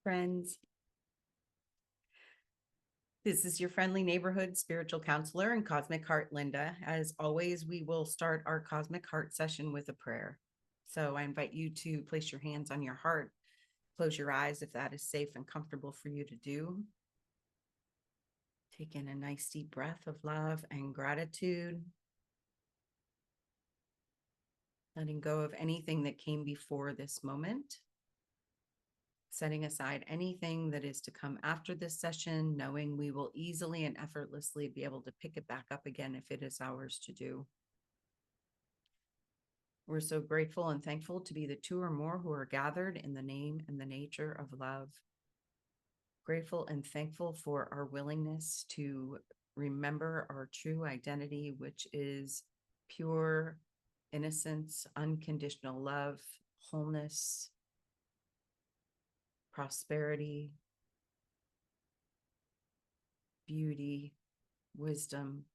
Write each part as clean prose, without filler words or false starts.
friends. This is your friendly neighborhood spiritual counselor and cosmic heart, Linda. As always, we will start our cosmic heart session with a prayer. So I invite you to place your hands on your heart, close your eyes if that is safe and comfortable for you to do. Take in a nice deep breath of love and gratitude. Letting go of anything that came before this moment. Setting aside anything that is to come after this session, knowing we will easily and effortlessly be able to pick it back up again if it is ours to do. We're so grateful and thankful to be the two or more who are gathered in the name and the nature of love. Grateful and thankful for our willingness to remember our true identity, which is pure innocence, unconditional love, wholeness, prosperity, beauty, wisdom.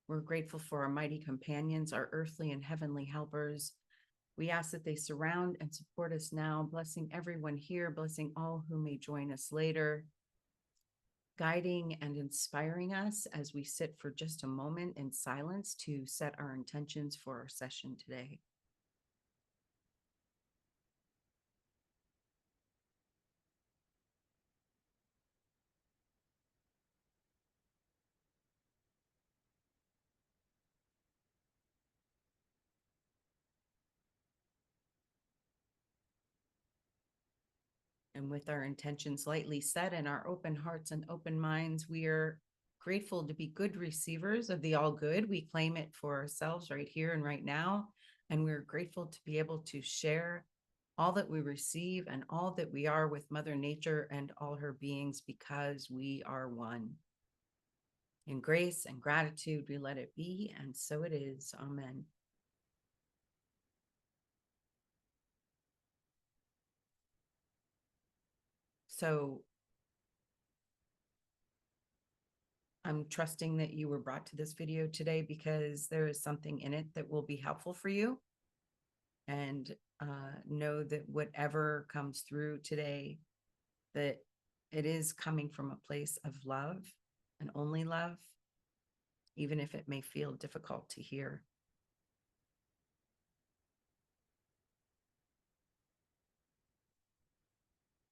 We're grateful for our mighty companions, our earthly and heavenly helpers. We ask that they surround and support us now, blessing everyone here, blessing all who may join us later, guiding and inspiring us as we sit for just a moment in silence to set our intentions for our session today. And with our intentions lightly set and our open hearts and open minds, we are grateful to be good receivers of the all good. We claim it for ourselves right here and right now. And we're grateful to be able to share all that we receive and all that we are with Mother Nature and all her beings because we are one. In grace and gratitude, we let it be, and so it is. Amen. So I'm trusting that you were brought to this video today because there is something in it that will be helpful for you. And know that whatever comes through today, that it is coming from a place of love and only love, even if it may feel difficult to hear.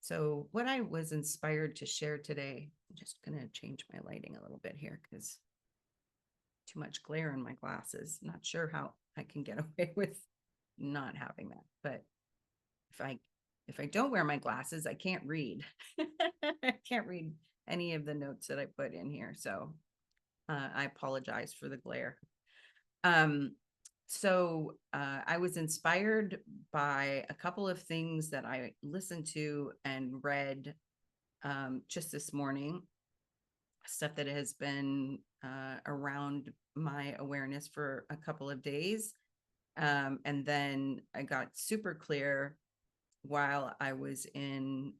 So what I was inspired to share today, I'm just going to change my lighting a little bit here because too much glare in my glasses. Not sure how I can get away with not having that, but if I don't wear my glasses, I can't read. I can't read any of the notes that I put in here. So I apologize for the glare. So I was inspired by a couple of things that I listened to and read just this morning, stuff that has been around my awareness for a couple of days. And then I got super clear while I was in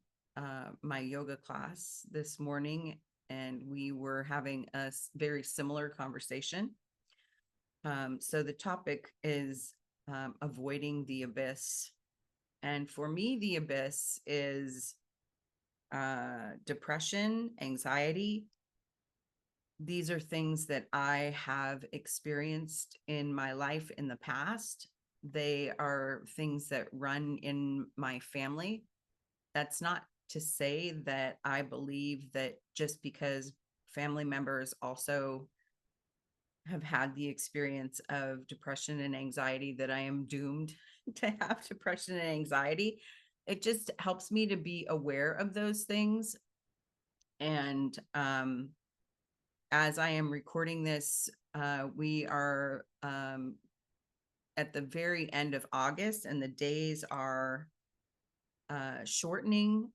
my yoga class this morning, and we were having a very similar conversation. So the topic is avoiding the abyss. And for me, the abyss is depression, anxiety. These are things that I have experienced in my life in the past. They are things that run in my family. That's not to say that I believe that just because family members also have had the experience of depression and anxiety that I am doomed to have depression and anxiety. It just helps me to be aware of those things. And as I am recording this, we are at the very end of August, and the days are shortening.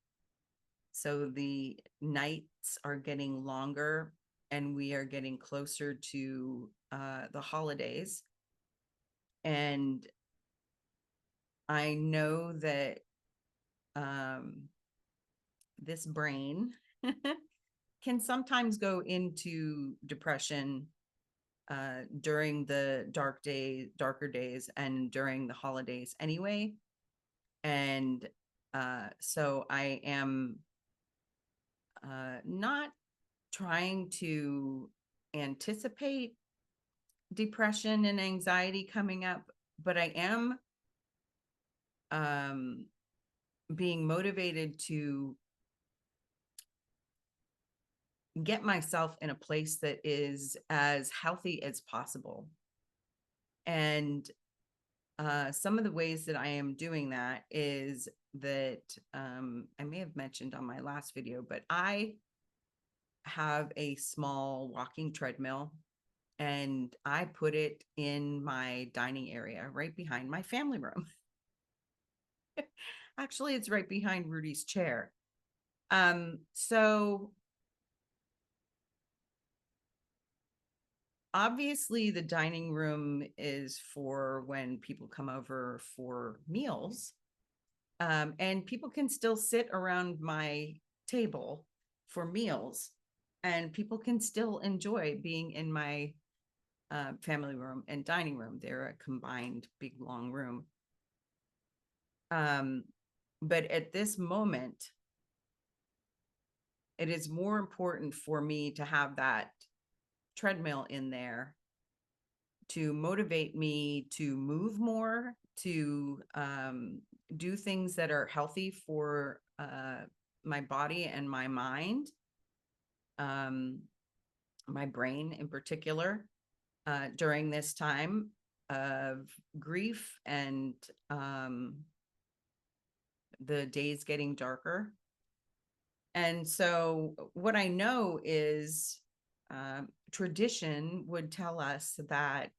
So the nights are getting longer, and we are getting closer to the holidays. And I know that this brain can sometimes go into depression during the darker days and during the holidays anyway. And So I am not trying to anticipate depression and anxiety coming up, but I am being motivated to get myself in a place that is as healthy as possible. And some of the ways that I am doing that is that I may have mentioned on my last video, but I have a small walking treadmill and I put it in my dining area right behind my family room. Actually, it's right behind Rudy's chair. So obviously the dining room is for when people come over for meals. And people can still sit around my table for meals, and people can still enjoy being in my family room and dining room. They're a combined big long room. But at this moment, it is more important for me to have that treadmill in there to motivate me to move more, to do things that are healthy for my body and my mind, my brain in particular, during this time of grief and the days getting darker. And so what I know is tradition would tell us that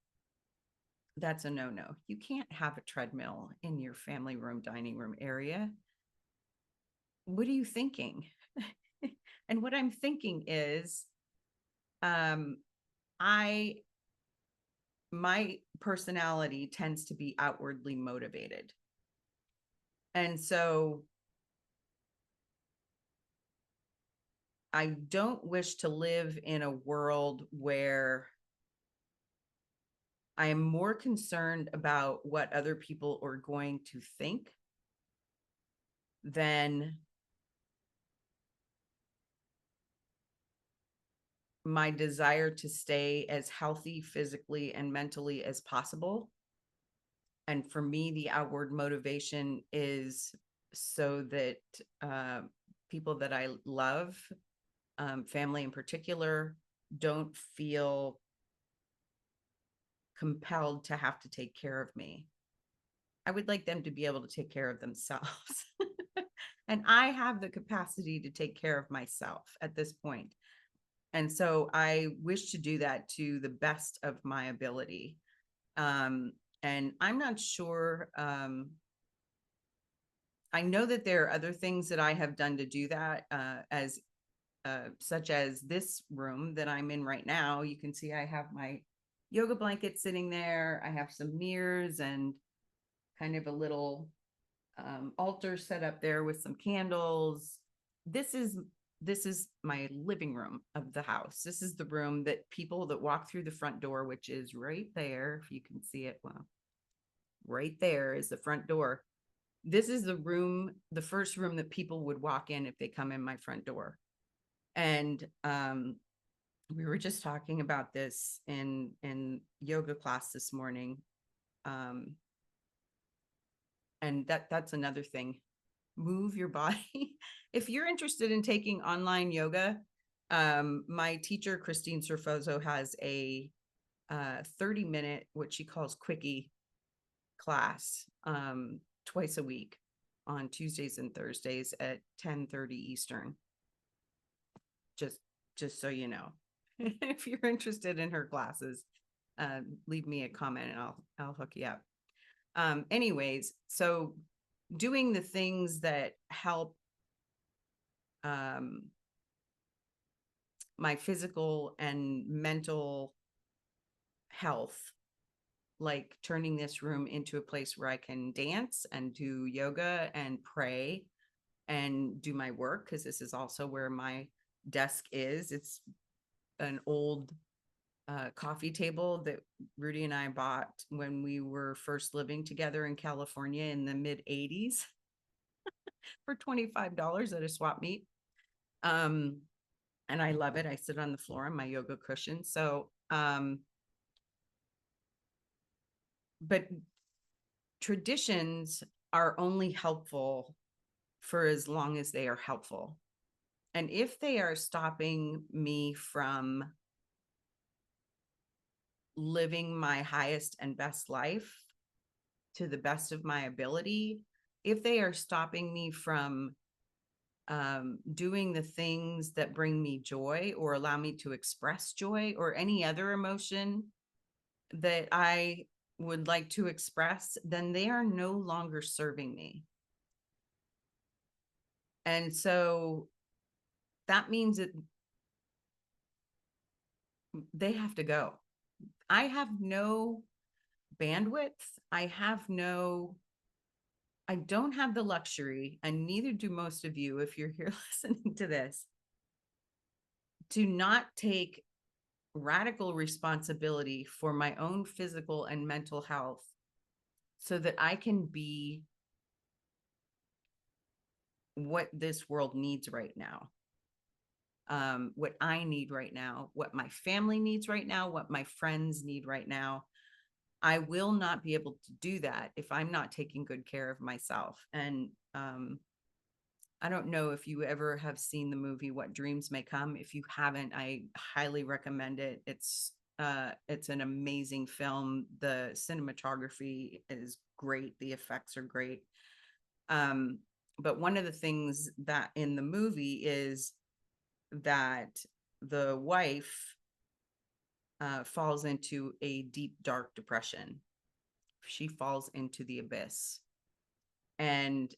that's a no-no. You can't have a treadmill in your family room, dining room area. What are you thinking? And what I'm thinking is, my personality tends to be outwardly motivated. And so I don't wish to live in a world where I am more concerned about what other people are going to think than my desire to stay as healthy physically and mentally as possible. And for me, the outward motivation is so that people that I love, family in particular, don't feel compelled to have to take care of me. I would like them to be able to take care of themselves. And I have the capacity to take care of myself at this point. And so I wish to do that to the best of my ability. And I'm not sure. I know that there are other things that I have done to do that, such as this room that I'm in right now. You can see I have my yoga blanket sitting there. I have some mirrors and kind of a little altar set up there with some candles. This is my living room of the house. This is the room that people that walk through the front door, which is right there, if you can see it. Well, right there is the front door. This is the room, the first room that people would walk in if they come in my front door. And we were just talking about this in yoga class this morning. And that's another thing. Move your body. If you're interested in taking online yoga, my teacher, Christine Serfozo, has a 30-minute, what she calls quickie class, twice a week on Tuesdays and Thursdays at 10:30 Eastern. Just so you know. If you're interested in her classes, leave me a comment and I'll hook you up. Anyways, so doing the things that help my physical and mental health, like turning this room into a place where I can dance and do yoga and pray and do my work, because this is also where my desk is. It's an old coffee table that Rudy and I bought when we were first living together in California in the mid 80s. for $25 at a swap meet. And I love it. I sit on the floor on my yoga cushion. So, but traditions are only helpful for as long as they are helpful. And if they are stopping me from living my highest and best life to the best of my ability, if they are stopping me from doing the things that bring me joy or allow me to express joy or any other emotion that I would like to express, then they are no longer serving me. And so that means that they have to go. I have no bandwidth. I don't have the luxury, and neither do most of you, if you're here listening to this, to not take radical responsibility for my own physical and mental health so that I can be what this world needs right now. What I need right now, what my family needs right now, what my friends need right now. I will not be able to do that if I'm not taking good care of myself. And I don't know if you ever have seen the movie What Dreams May Come. If you haven't, I highly recommend it. It's an amazing film. The cinematography is great. The effects are great. But one of the things that in the movie is that the wife falls into a deep, dark depression. She falls into the abyss. And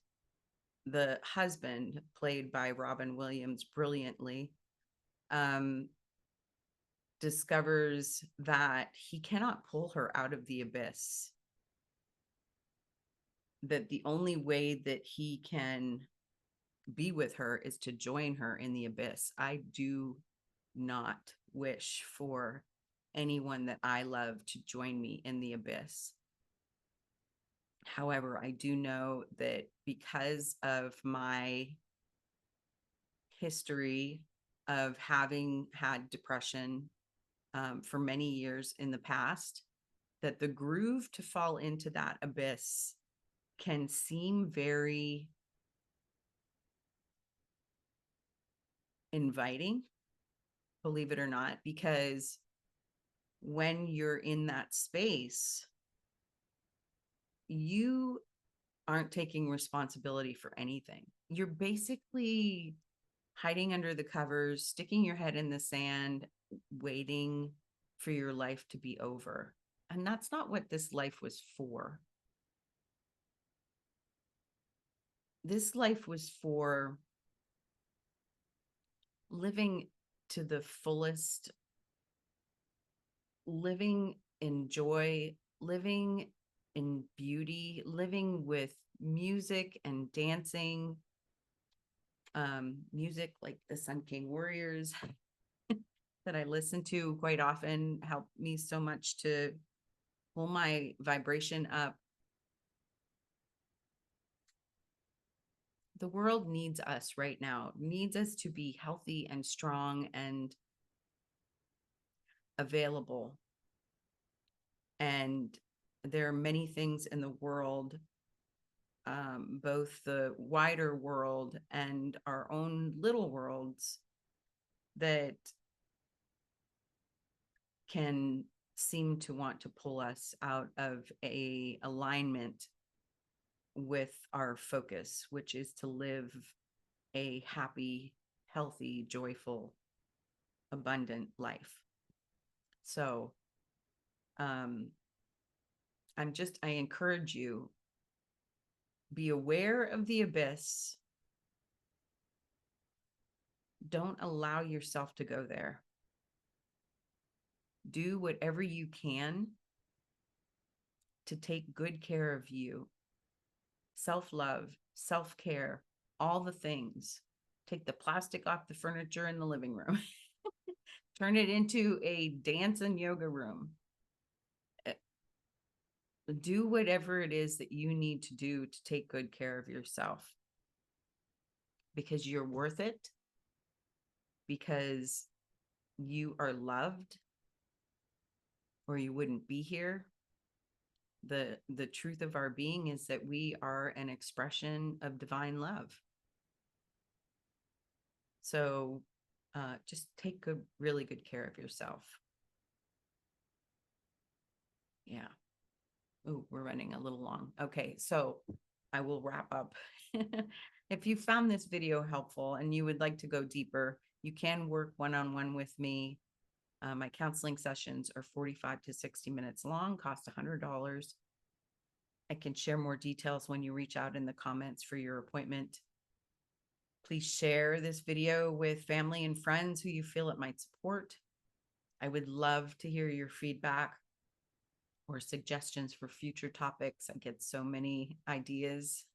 the husband, played by Robin Williams brilliantly, discovers that he cannot pull her out of the abyss. That the only way that he can be with her is to join her in the abyss. I do not wish for anyone that I love to join me in the abyss. However, I do know that because of my history of having had depression for many years in the past, that the groove to fall into that abyss can seem very inviting, believe it or not, because when you're in that space, you aren't taking responsibility for anything. You're basically hiding under the covers, sticking your head in the sand, waiting for your life to be over. And that's not what this life was for. This life was for living to the fullest, living in joy, living in beauty, living with music and dancing. Music like the Sun King Warriors that I listen to quite often help me so much to pull my vibration up. The world needs us right now, needs us to be healthy and strong and available. And there are many things in the world, both the wider world and our own little worlds, that can seem to want to pull us out of a alignment with our focus, which is to live a happy, healthy, joyful, abundant life. So I encourage you, be aware of the abyss. Don't allow yourself to go there. Do whatever you can to take good care of you. Self-love, self-care, all the things. Take the plastic off the furniture in the living room. Turn it into a dance and yoga room. Do whatever it is that you need to do to take good care of yourself. because you're worth it, because you are loved, or you wouldn't be here. The truth of our being is that we are an expression of divine love. So just take good, really good care of yourself. Yeah. Oh, we're running a little long. Okay, so I will wrap up. If you found this video helpful and you would like to go deeper, you can work one-on-one with me. My counseling sessions are 45 to 60 minutes long, cost $100. I can share more details when you reach out in the comments for your appointment. Please share this video with family and friends who you feel it might support. I would love to hear your feedback or suggestions for future topics. I get so many ideas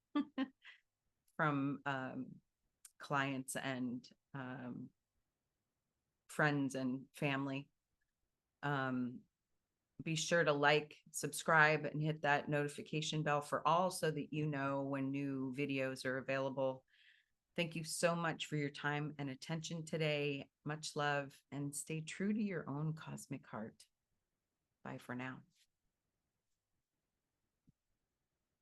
from clients and friends and family. Be sure to like, subscribe, and hit that notification bell for all so that you know when new videos are available. Thank you so much for your time and attention today. Much love, and stay true to your own cosmic heart. Bye for now.